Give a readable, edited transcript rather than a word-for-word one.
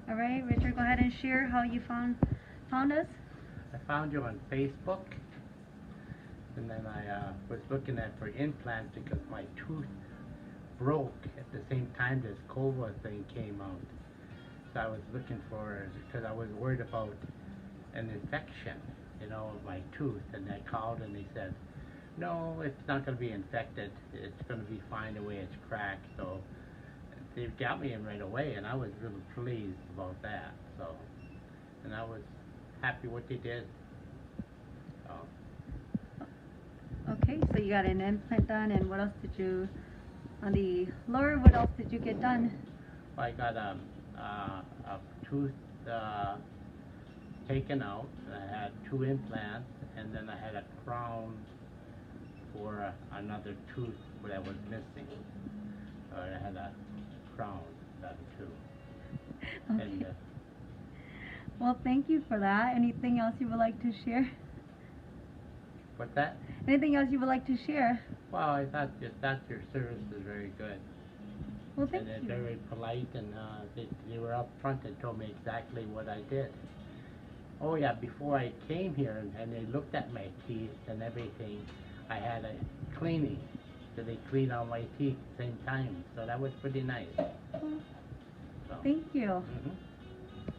All right, Richard, go ahead and share how you found us. I found you on Facebook, and then I was looking at for implants because my tooth broke at the same time this COVA thing came out. So I was looking for, because I was worried about an infection, of my tooth, and I called and they said, no, it's not going to be infected. It's going to be fine the way it's cracked. So they got me in right away, and I was really pleased about that. So, and I was happy what they did. So, Okay, so you got an implant done, and what else did you, on the lower, what else did you get done? I got a tooth taken out. I had 2 implants, and then I had a crown for another tooth that was missing. I had a crown done too. Okay. And, well, thank you for that. Anything else you would like to share? what's that? Anything else you would like to share? Well, I thought your service was very good. Well, thank And you. they're very polite, and they were up front and told me exactly what I did. Oh yeah, before I came here and they looked at my teeth and everything, I had a cleaning. So they cleaned all my teeth at the same time. So that was pretty nice. Well, So. thank you. Mm-hmm.